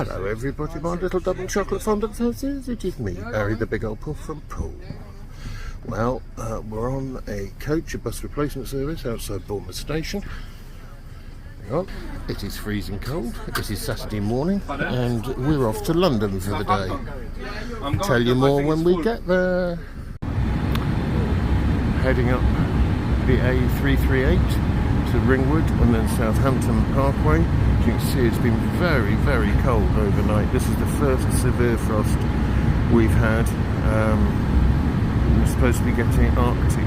Hello everybody, my little double chocolate fondant faces. It is me, Barry the Big Old Puff from Poole. Well, we're on a coach, a bus replacement service outside Bournemouth Station. Hang on. It is freezing cold, it is Saturday morning, and we're off to London for the day. Tell you more when we get there. Heading up the A338 to Ringwood and then Southampton Parkway. As you can see, it's been very, very cold overnight. This is the first severe frost we've had. We're supposed to be getting Arctic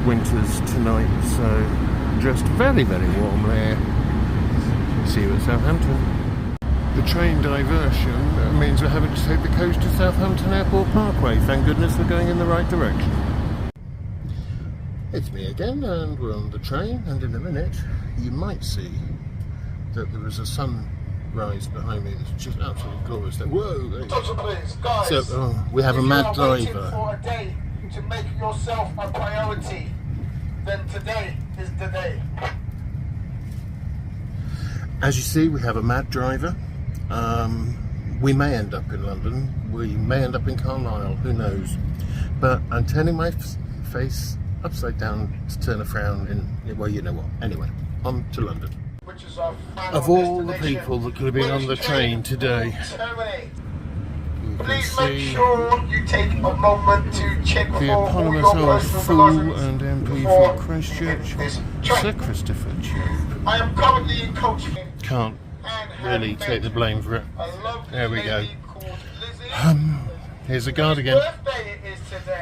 winters tonight, so dressed very, very warmly. See you at Southampton. The train diversion means we're having to take the coach to Southampton Airport Parkway. Thank goodness we're going in the right direction. It's me again, and we're on the train, and in a minute you might see that there is a sunrise behind me that's just absolutely glorious. Whoa! So we have a mad driver. For a day to make yourself a priority, then today is the day. As you see, we have a mad driver. We may end up in London. We may end up in Carlisle. Who knows? But I'm turning my face upside down to turn a frown in, well, you know what. Anyway, on to London. Of all the people that could have been on the train today, please make sure you take a moment to check the eponymous old fool and MP for Christchurch, Sir Christopher Tube. I am currently in coach. Can't really take the blame for it. There we go. Here's the guard again.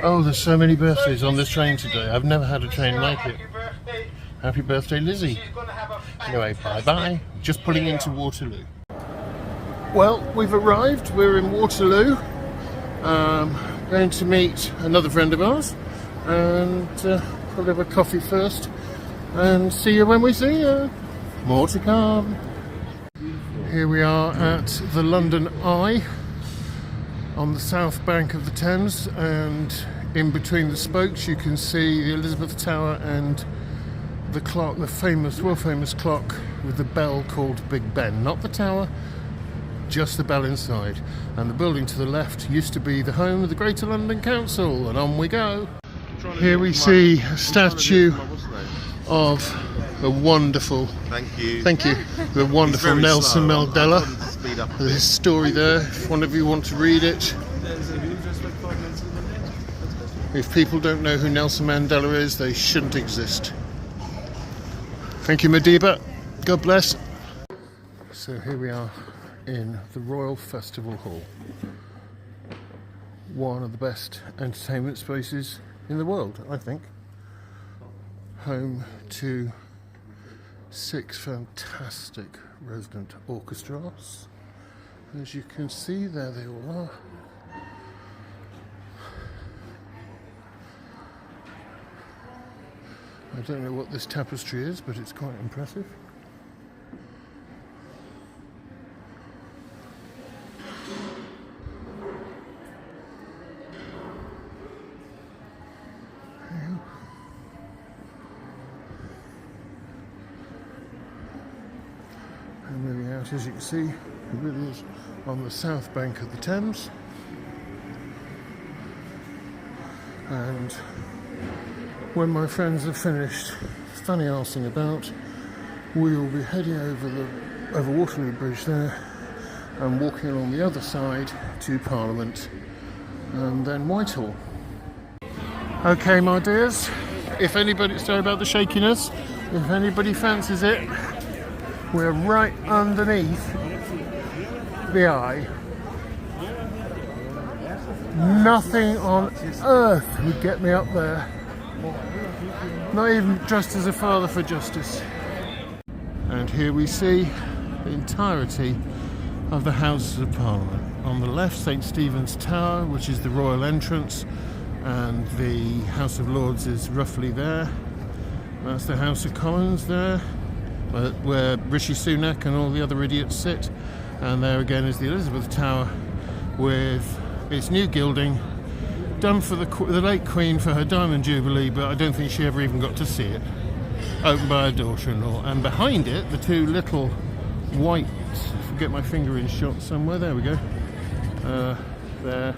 Oh, there's so many birthdays on this train today. I've never had a train like it. Happy birthday, Lizzie. Anyway, bye-bye. Just pulling into Waterloo. Well, we've arrived. We're in Waterloo. Going to meet another friend of ours. And we'll have a coffee first. And see you when we see you. More to come. Here we are at the London Eye, on the south bank of the Thames, and in between the spokes you can see the Elizabeth Tower and the clock, the famous, world famous clock with the bell called Big Ben. Not the tower, just the bell inside. And the building to the left used to be the home of the Greater London Council, and on we go. Here we see a statue of the wonderful, thank you, the wonderful Nelson Mandela. There's a story there, if one of you want to read it. If people don't know who Nelson Mandela is, they shouldn't exist. Thank you, Madiba. God bless. So here we are in the Royal Festival Hall. One of the best entertainment spaces in the world, I think. Home to 6 fantastic resident orchestras. As you can see, there they all are. I don't know what this tapestry is, but it's quite impressive. And moving out, as you can see, it really is on the south bank of the Thames. And when my friends have finished funny arsing about, we will be heading over Waterloo Bridge there and walking along the other side to Parliament and then Whitehall. Okay, my dears, if anybody, sorry about the shakiness, if anybody fancies it, we're right underneath the Eye. Nothing on earth would get me up there. Not even just as a father for justice. And here we see the entirety of the Houses of Parliament. On the left, St Stephen's Tower, which is the royal entrance, and the House of Lords is roughly there. That's the House of Commons there, where Rishi Sunak and all the other idiots sit. And there again is the Elizabeth Tower with its new gilding, done for the late Queen for her Diamond Jubilee, but I don't think she ever even got to see it. Opened by her daughter-in-law. And behind it, the two little white get my finger in shot somewhere. There we go. There.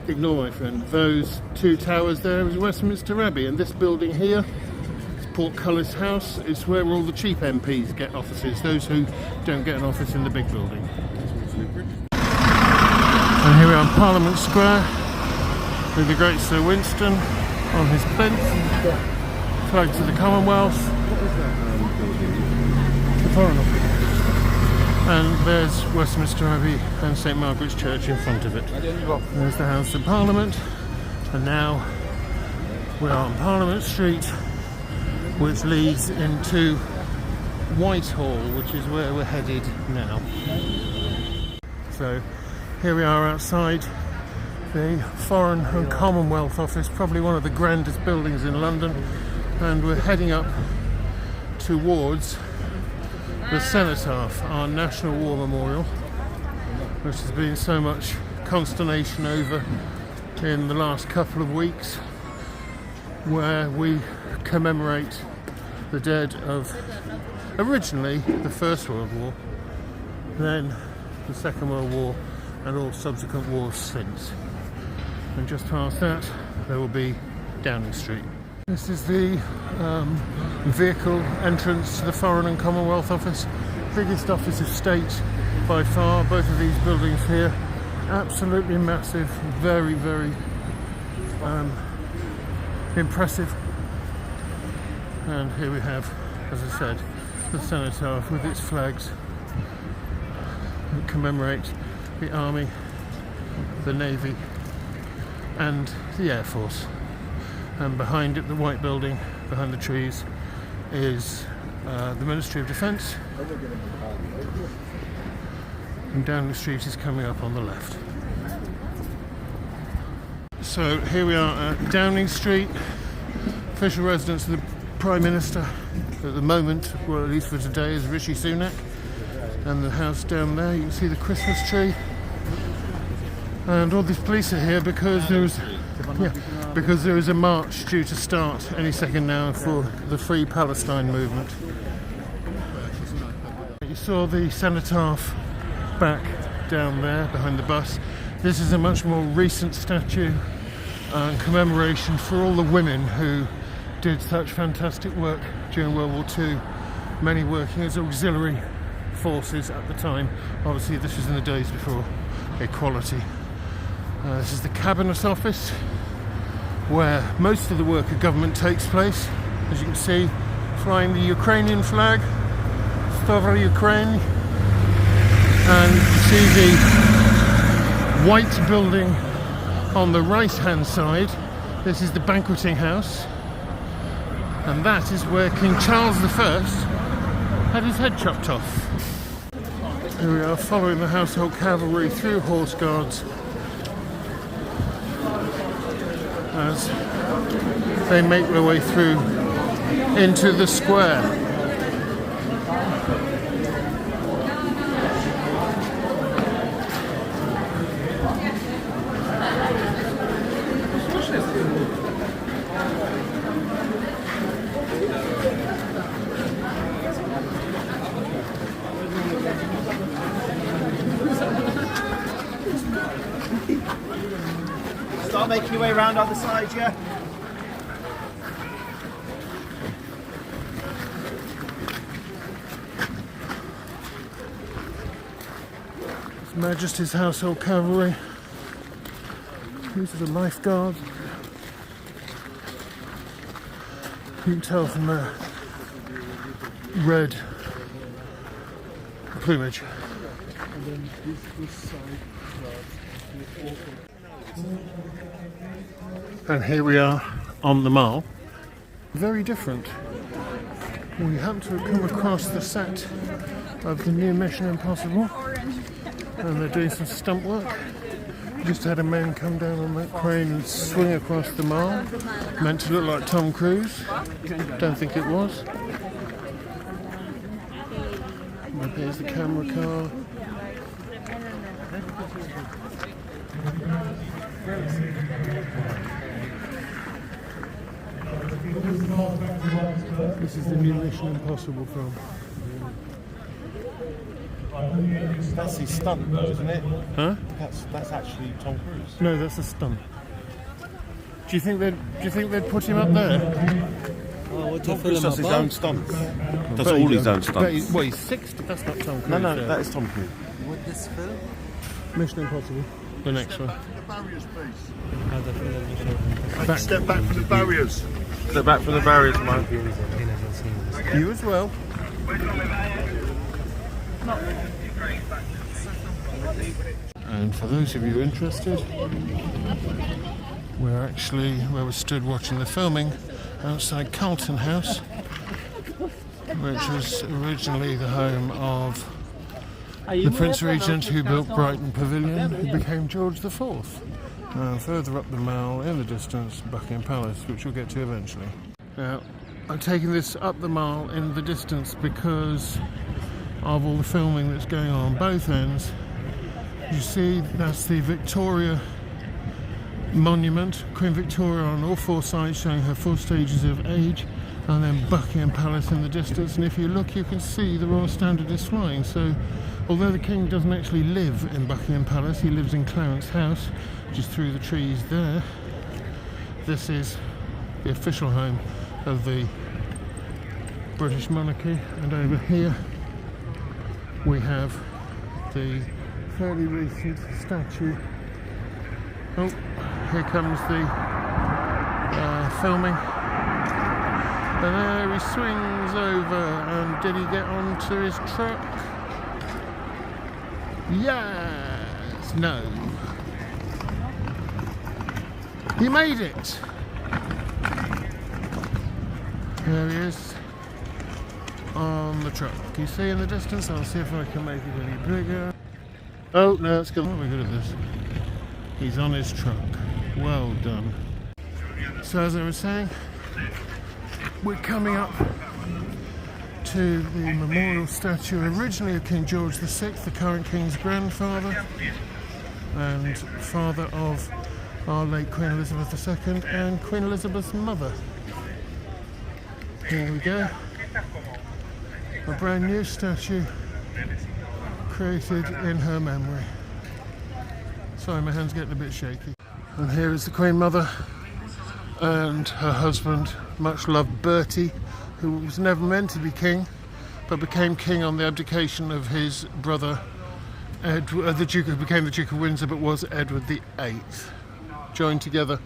Ignore my friend. Those two towers there is Westminster Abbey, and this building here is Portcullis House. It's where all the cheap MPs get offices, those who don't get an office in the big building. And here we are in Parliament Square with the great Sir Winston on his plinth, flags of the Commonwealth, the Foreign Office. And there's Westminster Abbey and St Margaret's Church in front of it. There's the House of Parliament, and now we are on Parliament Street, which leads into Whitehall, which is where we're headed now. So here we are outside the Foreign and Commonwealth Office, probably one of the grandest buildings in London, and we're heading up towards the Cenotaph, our National War Memorial, which has been so much consternation over in the last couple of weeks, where we commemorate the dead of originally the First World War, then the Second World War, and all subsequent wars since. And just past that there will be Downing Street. This is the vehicle entrance to the Foreign and Commonwealth Office. Biggest office of state by far. Both of these buildings here, absolutely massive, very, very impressive. And here we have, as I said, the Cenotaph with its flags that commemorate the Army, the Navy and the Air Force. And behind it, the white building behind the trees, is the Ministry of Defence, and Downing Street is coming up on the left. So here we are at Downing Street, official residence of the Prime Minister at the moment, well at least for today, is Rishi Sunak, and the house down there, you can see the Christmas tree. And all these police are here because there is a march due to start any second now for the Free Palestine movement. You saw the Cenotaph back down there behind the bus. This is a much more recent statue and commemoration for all the women who did such fantastic work during World War II, many working as auxiliary forces at the time. Obviously this was in the days before equality. This is the Cabinet Office, where most of the work of government takes place. As you can see, flying the Ukrainian flag, Slava Ukraine, and you can see the white building on the right hand side. This is the banqueting house, and that is where King Charles I had his head chopped off. Here we are following the Household Cavalry through Horse Guards as they make their way through into the square. Start making your way around on the side, yeah? His Majesty's Household Cavalry. These are the lifeguards. You can tell from their red plumage. And then this side. And here we are on the Mall. Very different. We happen to have come across the set of the new Mission Impossible, and they're doing some stunt work. Just had a man come down on that crane and swing across the Mall. Meant to look like Tom Cruise. Don't think it was. And here's the camera car. This is the new Mission Impossible film. That's his stunt though, isn't it? Huh? That's actually Tom Cruise. No, that's a stunt. Do you think they'd put him up there? Tom Cruise does his own stunts. Does all his own stunts. Well, he's 60. That's not Tom Cruise. No, there. that is Tom Cruise. With this film? Mission Impossible. The next one. Step back from the barriers. Step back from the barriers, man. You as well. And for those of you interested, we're actually where we stood watching the filming outside Carlton House, which was originally the home of the Prince Regent who built Brighton Pavilion, who became George IV. Further up the mall in the distance, Buckingham Palace, which we'll get to eventually. Now, I'm taking this up the mall in the distance because of all the filming that's going on both ends. You see, that's the Victoria Monument, Queen Victoria on all four sides showing her 4 stages of age, and then Buckingham Palace in the distance, and if you look you can see the Royal Standard is flying. So although the King doesn't actually live in Buckingham Palace, he lives in Clarence House, which is through the trees there. This is the official home of the British monarchy, and over here we have the fairly recent statue. Oh, here comes the filming. And there he swings over, and did he get onto his truck? Yes! No. He made it! There he is on the truck. Can you see in the distance? I'll see if I can make it any bigger. Oh, no, it's good. Oh, we're good at this. He's on his truck. Well done. So as I was saying, we're coming up to the memorial statue originally of King George VI, the current King's grandfather and father of our late Queen Elizabeth II and Queen Elizabeth's mother. Here we go. A brand new statue created in her memory. Sorry, my hand's getting a bit shaky. And here is the Queen Mother and her husband, much loved Bertie, who was never meant to be king, but became king on the abdication of his brother, the Duke, who became the Duke of Windsor, but was Edward VIII. Joined together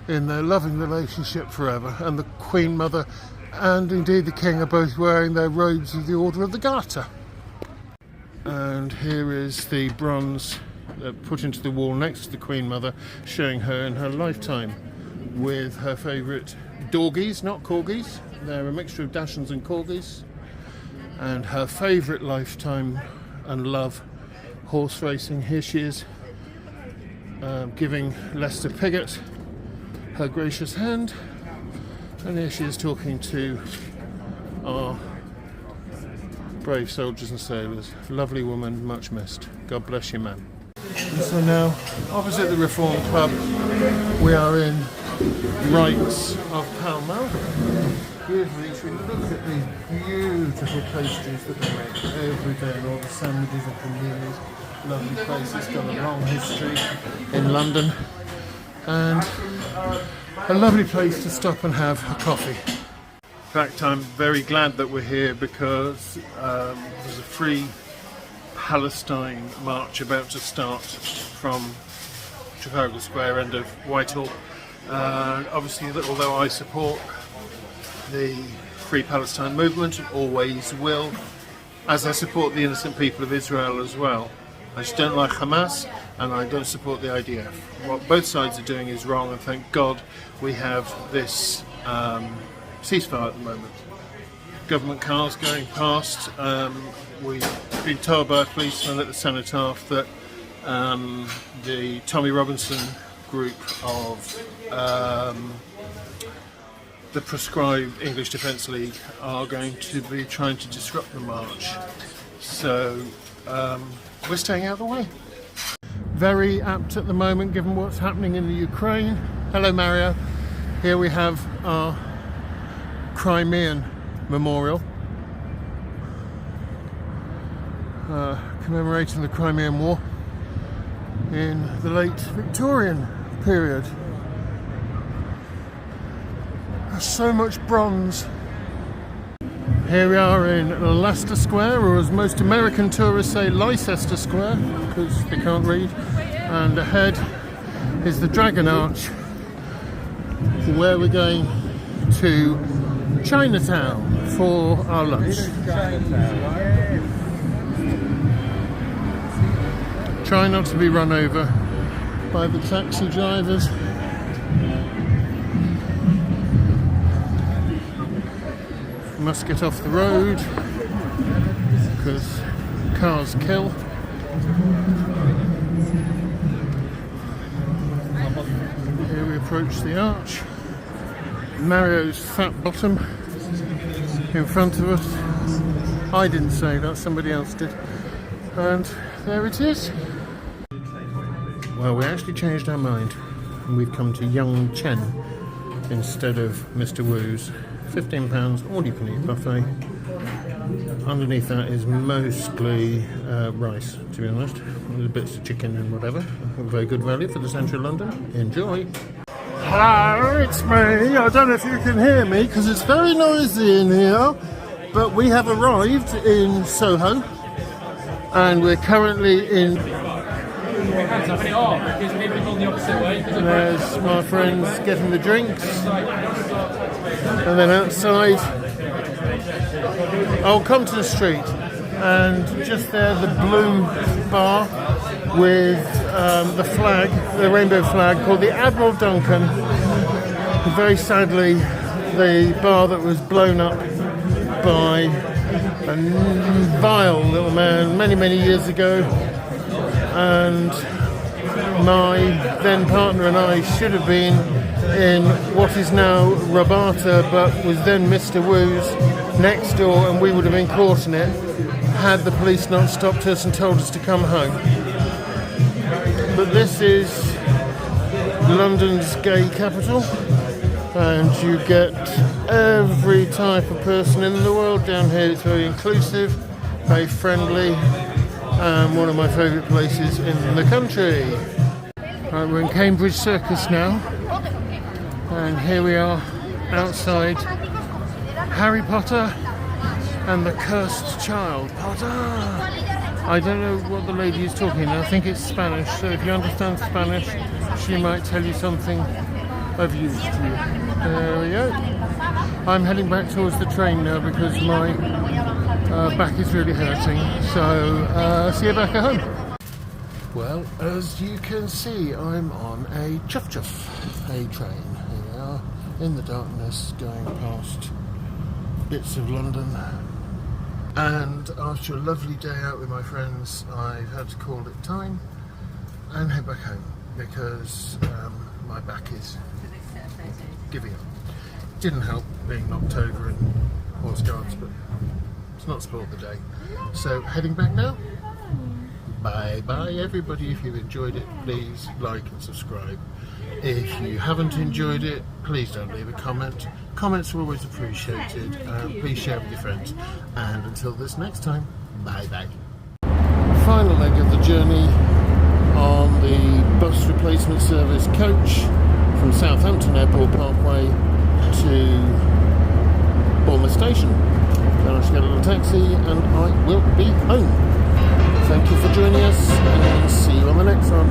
in their loving relationship forever, and the Queen Mother and indeed the King are both wearing their robes of the Order of the Garter. And here is the bronze put into the wall next to the Queen Mother, showing her in her lifetime with her favourite dorgies, not corgis. They're a mixture of Dachshunds and corgis. And her favourite lifetime and love, horse racing. Here she is giving Lester Piggott her gracious hand. And here she is talking to our brave soldiers and sailors. Lovely woman, much missed. God bless you, man. And so now, opposite the Reform Club, we are in Wright's of Pall Mall. Here's we look at these beautiful pastries that they make every day, and all the sandwiches and paninis. Lovely place. It's got a long history in London, and a lovely place to stop and have a coffee. In fact, I'm very glad that we're here because there's a free Palestine march about to start from Trafalgar Square, end of Whitehall. Obviously, although I support the Free Palestine movement, and always will, as I support the innocent people of Israel as well. I just don't like Hamas, and I don't support the IDF. What both sides are doing is wrong, and thank God we have this ceasefire at the moment. Government cars going past. We've been told by a policeman at the Cenotaph that the Tommy Robinson group of the proscribed English Defence League are going to be trying to disrupt the march. So we're staying out of the way. Very apt at the moment given what's happening in the Ukraine. Hello Mario. Here we have our Crimean memorial. commemorating the Crimean War in the late Victorian period. There's so much bronze. Here we are in Leicester Square, or as most American tourists say, Leicester Square, because they can't read. And ahead is the Dragon Arch, where we're going to Chinatown for our lunch. Try not to be run over by the taxi drivers. Must get off the road because cars kill. Here we approach the arch. Mario's fat bottom in front of us. I didn't say that, somebody else did. And there it is. Well, we actually changed our mind and we've come to Young Chen instead of Mr. Wu's. £15 all-you-can-eat buffet. Underneath that is mostly rice, to be honest, with bits of chicken and whatever. Very good value for the centre of London. Enjoy. Hello, it's me. I don't know if you can hear me because it's very noisy in here, but we have arrived in Soho and we're currently in... There's my friends getting the drinks. And then outside, Compton Street, and just there the blue bar with the flag, the rainbow flag, called the Admiral Duncan. And very sadly, the bar that was blown up by a vile little man many years ago, and my then partner and I should have been in what is now Rabata, but was then Mr. Wu's next door, and we would have been caught in it had the police not stopped us and told us to come home. But this is London's gay capital, and you get every type of person in the world down here. It's very inclusive, very friendly, and one of my favourite places in the country. Right, we're in Cambridge Circus now. And here we are outside Harry Potter and the Cursed Child. Potter! I don't know what the lady is talking. I think it's Spanish, so if you understand Spanish, she might tell you something of use to you. There we go. I'm heading back towards the train now because my back is really hurting. So, see you back at home. Well, as you can see, I'm on a a train. Here we are, in the darkness, going past bits of London. And after a lovely day out with my friends, I've had to call it time and head back home because my back is giving up. Didn't help being knocked over in horse guards, but it's not spoiled the day. So, heading back now. Bye bye everybody. If you've enjoyed it, please like and subscribe. If you haven't enjoyed it, please don't leave a comment. Comments are always appreciated. Please share with your friends. And until this next time, bye bye. Final leg of the journey on the bus replacement service coach from Southampton Airport Parkway to Bournemouth Station. Then I should get a little taxi and I will be home. Thank you for joining us, and see you on the next one.